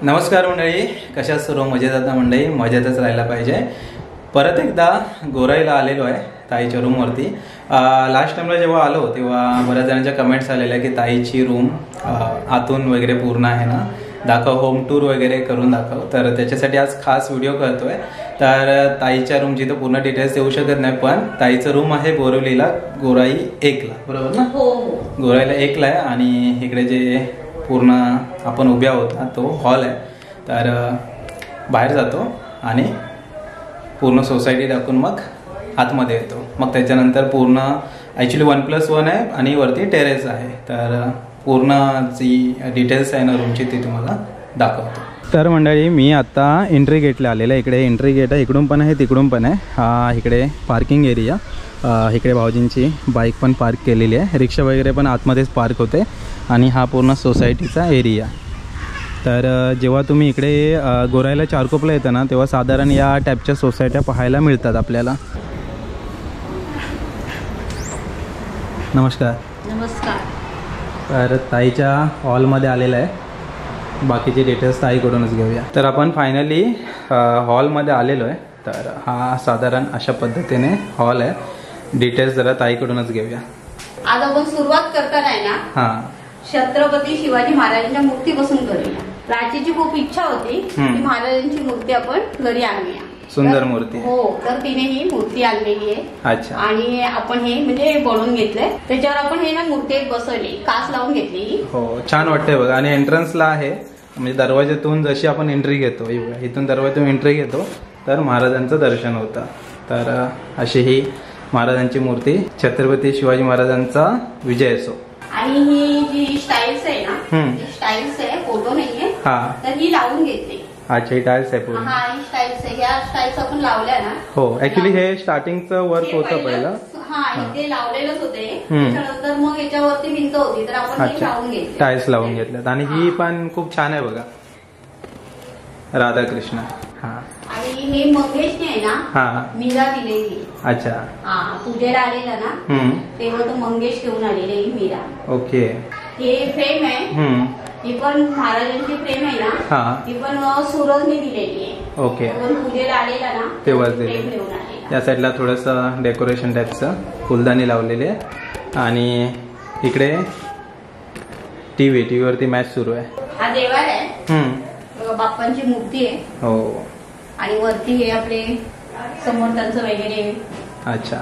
नमस्कार मंडळी, कशा सर्व मजेत आता मंडळी, मजेतच राहायला पाहिजे। परत एकदा गोराईला आलेलो आहे ताईच्या रूमवरती। लास्ट टाइमला जेव्हा आलो तेव्हा बऱ्याच जणांच्या कमेंट्स आलेल्या की ताईची रूम आतून वगैरे पूर्ण आहे ना, दाखव, होम टूर वगैरे करून दाखव। तर त्याच्यासाठी आज खास व्हिडिओ करतोय। तर ताईच्या रूमची तर पूर्ण डिटेल्स देऊ शकत नाही, पण ताईचं रूम आहे बोरिवलीला, गोराई 1 ला, बरोबर ना? हो, गोराईला 1 ला आहे। आणि इकडे जे पूर्ण आपण उभ्या होता तो हॉल आहे। तर बाहेर जातो आणि पूर्ण सोसायटी दाखवून मग आतमध्ये येतो। मग त्याच्यानंतर पूर्ण ॲक्च्युली 1+1 आहे आणि वरती टेरेस आहे। तर पूर्ण जी डिटेल्स आहे ना रूमची ती तुम्हाला दाखवतो। तर मंडळी, मी आता एंट्री गेटला आलेला आहे। इकडे एंट्री गेट आहे, इकडून पण आहे तिकडून पण आहे। हा इकडे पार्किंग एरिया, इकडे भाऊजींची बाईक पण पार्क केलेली आहे, रिक्षा वगैरे पण आतमध्येच पार्क होते। आणि हा पूर्ण सोसायटीचा एरिया। तर जेव्हा तुम्ही इकडे गोराईला चारकोपला येता ना, तेव्हा साधारण या टाईपच्या सोसायट्या पाहायला मिळतात आपल्याला। नमस्कार। नमस्कार। तर ताईच्या हॉलमध्ये आलेला आहे, बाकीचे डिटेल्स ताईकडूनच घेऊया। तर आपण फायनली हॉलमध्ये आलेलो आहे। तर हा साधारण अशा पद्धतीने हॉल आहे। डिटेल्स जरा ताईकडूनच घेऊया। आज आपण सुरुवात करताना आहे ना, हां, छत्रपती शिवाजी महाराजांच्या मूर्तीपासून करूया। प्राचीची खूप इच्छा होती की महाराजांची मूर्ती आपण घरी आणूया। सुंदर मूर्ती। हो, तर तिने ही मूर्ती आणलेली आहे। अच्छा। आणि आपण हे म्हणजे बनवून घेतलंय, त्याच्यावर आपण हे ना मूर्ती बसवली, काच लावून घेतली। हो, छान वाटतंय बघा। आणि एंट्रन्सला आहे, म्हणजे दरवाज्यातून जशी आपण एंट्री घेतो, इथून दरवाज्यातून एंट्री घेतो तर महाराजांचं दर्शन होतं। तर अशी ही महाराजांची मूर्ती, छत्रपती शिवाजी महाराजांचा विजय असो। आणि ही जी स्टाईल्स आहे ना, स्टाईल्स आहे, फोटो नाहीये, हा, तर ही लावून घेतली। अच्छा, ही टाइल्स आहे पूर्ण। हा, ही स्टाईल्स आहे, ह्या स्टाईल्स आपण लावल्या ना। हो, ऍक्च्युली हे स्टार्टिंगचं वर्क होतं पहिलं। हा, इथे लावलेलंच होते, त्याच्यानंतर मग याच्यावरती भिंत होती, तर आपण ही लावून घेतली, टाइल्स लावून घेतल्यात। आणि ही पण खूप छान आहे बघा, राधाकृष्ण। हा, आणि हे मंगेशने आहे ना, हा, मीरा दिलेली। अच्छा। हा, पूजेला आलेला ना, तेव्हा तो मंगेश घेऊन आलेली मीरा। ओके। हे फ्रेम आहे, ही पण महाराजांची फ्रेम आहे ना, हा, ही पण सूरजने दिलेली आहे। ओके। पण पूजेला आलेला ना, तेव्हाच फ्रेम दिली। घेऊन आलेला। या साईडला थोडंसं डेकोरेशन टाईपचं फुलदाणी लावलेली आहे। आणि इकडे टीव्हीवरती मॅच सुरू आहे। हा देवार आहे, बाप्पांची मूर्ती आहे। हो। आणि वरती हे आपले समर्थांचं वगैरे। अच्छा।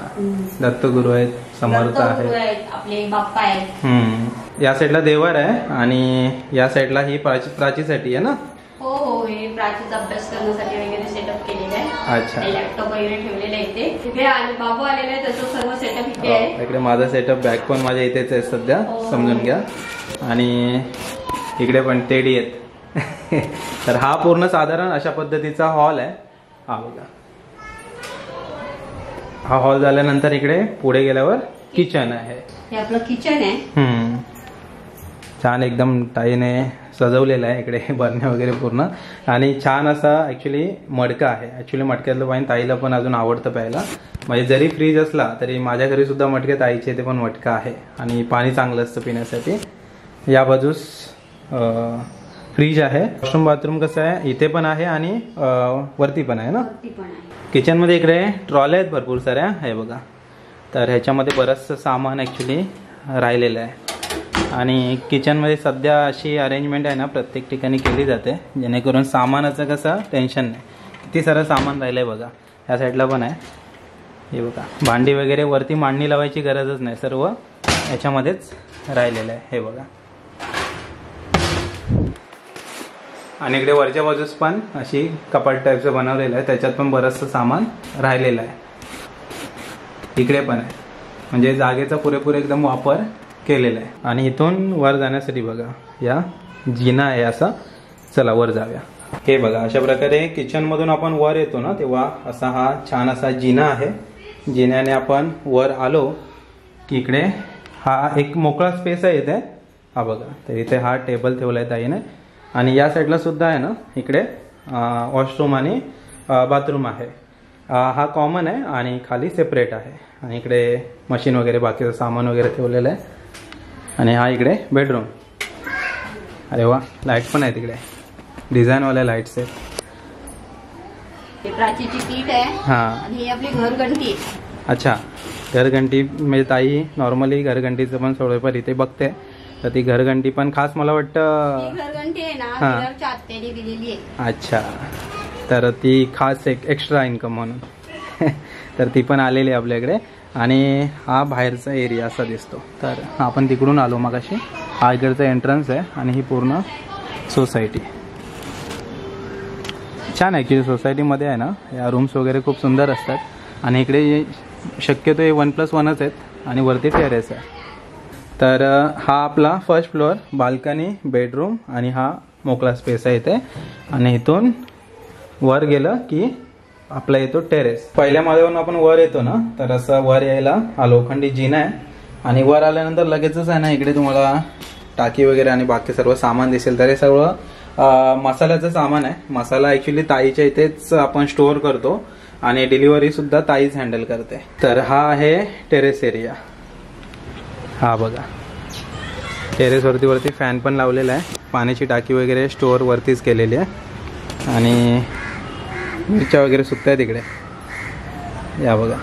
दत्तगुरु आहेत, समर्थ आहेत, आपले बाप्पा आहेत। या साईडला देवार आहे आणि या साईडला ही प्राचीसाठी आहे ना। हो हो, हे प्राचीचा अभ्यास करण्यासाठी वगैरे सेटअप केलेलं आहे। अच्छा। लॅपटॉप वगैरे ठेवलेलं आहे इथे बाबू आलेला आहे, त्याचं सर्व सेटअप इथे आहे। इकडे माझा सेटअप बॅग पण माझ्या इथेच आहे सध्या, समजून घ्या। आणि इकडे पण टेडी आहेत। तर हा पूर्ण साधारण अशा पद्धतीचा हॉल आहे। हा बघा, हा हॉल झाल्यानंतर इकडे पुढे गेल्यावर किचन आहे। हे आपलं किचन आहे। छान एकदम ताईने सजवलेलं आहे, इकडे बरण्या वगैरे पूर्ण। आणि छान असा ऍक्च्युली मडका आहे। ऍक्च्युली मडक्यातलं पाणी ताईला पण अजून आवडतं प्यायला, म्हणजे जरी फ्रीज असला तरी माझ्या घरी सुद्धा मटके, ताईचे ते पण मटका आहे। आणि पाणी चांगलं असतं पिण्यासाठी। या बाजूस फ्रीज आहे। वॉशरूम बाथरूम कसं आहे, इथे पण आहे आणि वरती पण आहे ना। किचन मध्ये इकडे ट्रॉल्या आहेत भरपूर साऱ्या, हे बघा। तर ह्याच्यामध्ये बरंचसं सामान ऍक्च्युली राहिलेलं आहे। आणि किचन मध्ये सध्या अशी अरेंजमेंट आहे ना, प्रत्येक ठिकाणी केली जाते, जेणेकरून सामानाचं कसं टेन्शन नाही। किती सारं सामान राहिलंय बघा। या साईडला पण आहे, हे बघा। भांडी वगैरे वरती मांडणी लावायची गरजच नाही, सर्व याच्यामध्येच राहिलेलं आहे, हे बघा। आणि इकडे वरच्या बाजूस पण अशी कपाट टाईपचं बनवलेलं आहे, त्याच्यात पण बरंचसं सामान राहिलेलं आहे। इकडे पण आहे, म्हणजे जागेचा पुरेपूर एकदम वापर केलेला आहे। आणि इथून वर जाण्यासाठी बघा, या जिना आहे असा। चला वर जाऊया। हे बघा, अशा प्रकारे किचन मधून आपण वर येतो ना, तेव्हा असा हा छान असा जिना आहे। जिन्याने आपण वर आलो की इकडे हा एक मोकळा स्पेस आहे इथे, हा बघा। तर इथे हा टेबल ठेवलाय ताईने। आणि या साईडला सुद्धा आहे ना, इकडे वॉशरूम आणि बाथरूम आहे। हा कॉमन आहे आणि खाली सेपरेट आहे। आणि इकडे मशीन वगैरे बाकीचं सामान वगैरे ठेवलेलं आहे। आणि हा इकडे बेडरूम। अरे वा, लाईट पण आहे तिकडे। डिझाईनवाल्या लाईट्स आहेत. हे प्राचीची पीठ आहे हां आणि ही आपली घरघंटी आहे. अच्छा, घरघंटी म्हणजे ताई नॉर्मली घरघंटीचं पण थोडंफार इथे बघते, तर ती घरघंटी पण खास मला वाटतं. ही घरघंटी आहे ना हां. विरारच्या आत्याने दिलेली आहे. अच्छा, तर ती खास एक एक्स्ट्रा इन्कम म्हणून तर ती पण आलेली आहे आपल्याकडे. आणि हा बाहेरचा एरिया असा दिसतो. तर आपण तिकडून आलो मगाशी. हा इकडचा एंट्रन्स आहे आणि ही पूर्ण सोसायटी. छान आहे की सोसायटीमध्ये आहे ना, या रूम्स वगैरे खूप सुंदर असतात. आणि इकडे शक्यतो हे 1+1च आहेत आणि वरती टेरेस आहे. तर हा आपला फर्स्ट फ्लोअर, बाल्कनी, बेडरूम आणि हा मोकळा स्पेस आहे इथे. आणि इथून वर गेलं की आपला येतो टेरेस. पहिल्या माळ्यावरून आपण वर येतो ना, तर असं वर यायला हा लोखंडी जिना आहे. आणि वर आल्यानंतर लगेचच आहे ना, इकडे तुम्हाला टाकी वगैरे आणि बाकी सर्व सामान दिसेल. तर हे सगळं मसाल्याचं सामान आहे. मसाला ॲक्च्युली ताईच्या इथेच आपण स्टोअर करतो आणि डिलिव्हरी सुद्धा ताईच हँडल करते. तर हा आहे टेरेस एरिया. हा बघा, टेरेस वरती फॅन पण लावलेला आहे. पाण्याची टाकी वगैरे स्टोअर वरतीच केलेली आहे. आणि मिरच्या वगैरे सुकत आहेत इकडे. या बघा,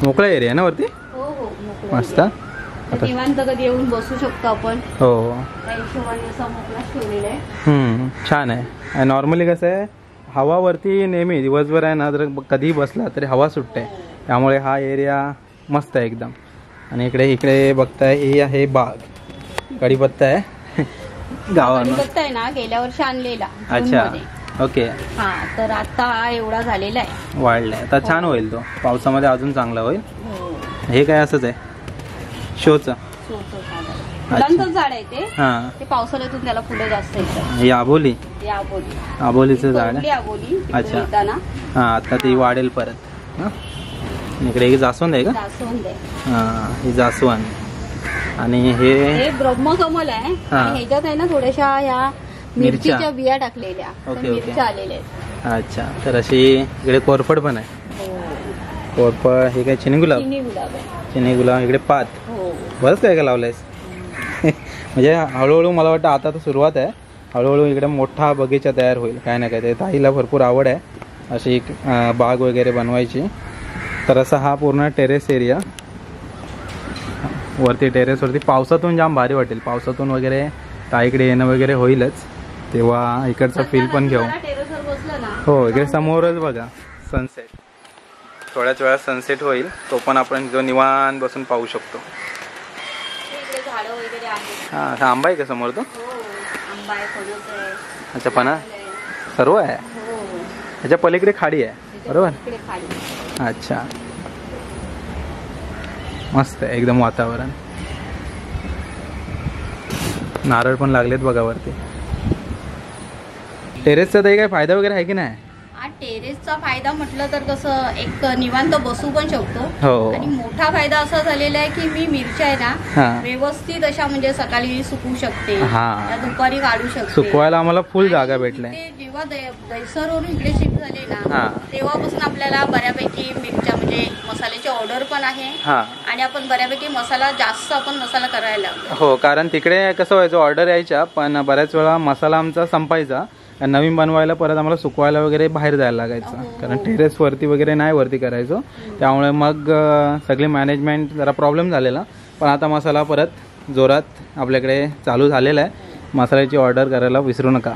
मोकळा एरिया आहे ना वरती. हो हो मोकळं मस्त. आता निवांत कधी येऊन बसू शकतो आपण. हो, त्या हिशोबाने असा मोकळाच ठेवलेला आहे. छान आहे. नॉर्मली कसं आहे, हवा वरती नेहमी दिवसभर आहे ना, जर कधीही बसला तरी हवा सुटते. त्यामुळे हा एरिया मस्त आहे एकदम. आणि इकडे बघताय, ही आहे बाग, कढीपत्ता आहे गावानं. कढीपत्ता आहे ना गेल्या वर्षी आणलेला. अच्छा, ओके. हा, तर आता हा एवढा झालेला आहे, वाढलाय. आता छान होईल तो, पावसामध्ये अजून चांगला होईल. हो. हे काय असंच आहे शोचं. फुलांचं झाड आहे ते. हां, ते पावसाळ्यातून त्याला फुलं जास्त येतात. ही आबोली, ते आबोली. आबोलीचं झाड तोडली आहे. आबोली अच्छा. येताना. हां, आता ती वाढेल परत. हां, इकडे एक जास्वंद आहे का? जास्वंद आहे. हां, ही जास्वंद. आणि हे ब्रह्मकमल आहे. हा. आणि ह्याच्यात आहे ना थोड्याशा ह्या मिरचीच्या बिया टाकलेल्या. ओके, तर ओके. मिरच्या आलेल्या आहेत. अच्छा, तर अशी इकडे कोरफड पण आहे. हो. कोरफड, हे काय चिनी गुलाब. चिनी गुलाब आहे. चिनी गुलाब, इकडे पात. हो. बरंच काय काय लावलंयस. म्हणजे हळूहळू मला वाटतं आता तर सुरुवात आहे, हळूहळू इकडे मोठा बगीचा तयार होईल. काय ना काय ते ताईला भरपूर आवड आहे अशी बाग वगैरे बनवायची. तर असा हा पूर्ण टेरेस एरिया. वरती टेरेसवरती पावसातून जाम भारी वाटेल. पावसातून वगैरे ताईकडे येणं वगैरे होईलच, तेव्हा इकडचा फील पण घेऊ. टेरेसवर बसलं ना. हो, इकडे समोरच बघा सनसेट. थोड्याच वेळात सनसेट होईल, तो पण आपण जो निवांत बसून पाहू शकतो. इकडे झाडं वगैरे आहेत. हां, हा आंबा आहे का समोर तो? हो, आंबा आहे, फणस आहे. अच्छा, पणा सर्व आहे. हो. ह्याच्या पलीकडे खाडी आहे, बरोबर? इकडे खाली. अच्छा, मस्त आहे एकदम वातावरण. नारळ पण लागलेत बघा वरती. टेरेसचा तरी काय फायदा वगैरे आहे की नाही? हा, टेरेसचा फायदा म्हटलं तर कसं एक निवांत बसू पण शकतो. हो. आणि मोठा फायदा असा झालेला आहे की मी मिरच्या आहे ना हां, व्यवस्थित अशा म्हणजे सकाळी सुकवू शकते. हां. त्या दुपारी काढू शकते. सुकवायला आम्हाला फुल जागा आणि भेटलाय. ते जेव्हा दैसरवरून इकडे शिफ्ट झाले ना, हां. तेव्हापासून आपल्याला बऱ्यापैकी मिरच्या म्हणजे मसाल्याची ऑर्डर पण आहे. हां, आणि आपण बऱ्यापैकी मसाला जास्त आपण मसाला करायला लागलो. हो, कारण तिकडे कसं व्हायचं, ऑर्डर यायच्या पण बऱ्याच वेळा मसाला आमचा संपायचा. नवीन बनवायला परत आम्हाला सुकवायला वगैरे बाहेर जायला लागायचं. हो. कारण टेरेस वरती वगैरे नाही वरती करायचो. त्यामुळे मग सगळी मॅनेजमेंट जरा प्रॉब्लेम झालेला. पण आता मसाला परत जोरात आपल्याकडे चालू झालेला आहे. मसाल्याची ऑर्डर करायला विसरू नका.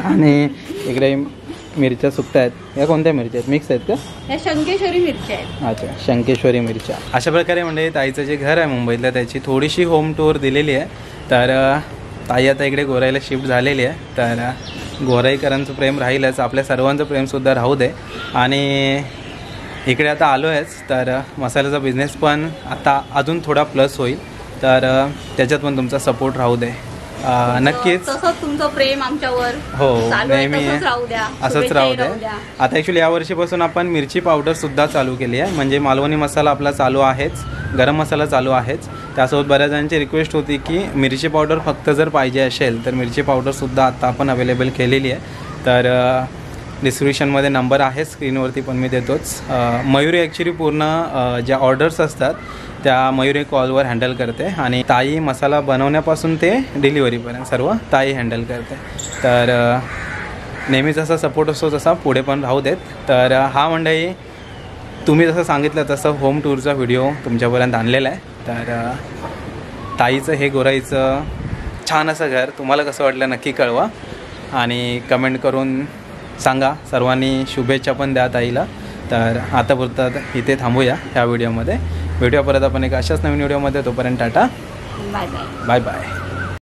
आणि इकडे मिरच्या सुकत आहेत. या कोणत्या मिरच्या आहेत? मिक्स आहेत का? या शंकेश्वरी मिरच्या आहेत. अच्छा, शंकेश्वरी मिरच्या. अशा प्रकारे म्हणजे ताईचं जे घर आहे मुंबईतलं, त्याची थोडीशी होम टूर दिलेली आहे. तर ताई आता इकडे गोराईला शिफ्ट झालेली आहे. तर गोराईकरांचं प्रेम राहीलच, आपल्या सर्वांचं प्रेमसुद्धा राहू दे. आणि इकडे आता आलो आहेच, तर मसाल्याचा बिझनेस पण आता अजून थोडा प्लस होईल. तर त्याच्यात पण तुमचा सपोर्ट राहू दे. नक्कीच तसंच तुमचं प्रेम आमच्यावर हो चालू आहे, नेहमी तसंच राहू द्या. असंच राहू शुभेच्छाही द्या. आता ॲक्च्युली या वर्षीपासून आपण मिरची पावडरसुद्धा चालू केली आहे. म्हणजे मालवणी मसाला आपला चालू आहेच, गरम मसाला चालू आहेच. त्यासोबत बऱ्याच जणांची रिक्वेस्ट होती की मिरची पावडर फक्त जर पाहिजे असेल तर मिरची पावडरसुद्धा आता आपण अवेलेबल केलेली आहे. तर डिस्क्रिप्शनमध्ये नंबर आहे, स्क्रीनवरती पण मी देतोच. मयुरी ॲक्च्युली पूर्ण ज्या ऑर्डर्स असतात त्या मयुरी कॉलवर हँडल करते आणि ताई मसाला बनवण्यापासून ते डिलिव्हरीपर्यंत सर्व ताई हँडल करते. तर नेहमीच असा सपोर्ट असतो तसा पुढे पण राहू देत. तर हा मंडळी तुम्ही जसं सांगितलं तसं होम टूरचा व्हिडिओ तुमच्यापर्यंत आणलेला आहे. तर ताईचं हे गोराईचं छान असं घर तुम्हाला कसं वाटलं नक्की कळवा आणि कमेंट करून सांगा. सर्वांनी शुभेच्छा पण द्या ताईला. तर आतापुरतं इथे थांबूया ह्या व्हिडिओमध्ये. भेटूया परत आपण एक अशाच नवीन व्हिडिओमध्ये. तोपर्यंत tata, bye bye. Bye bye.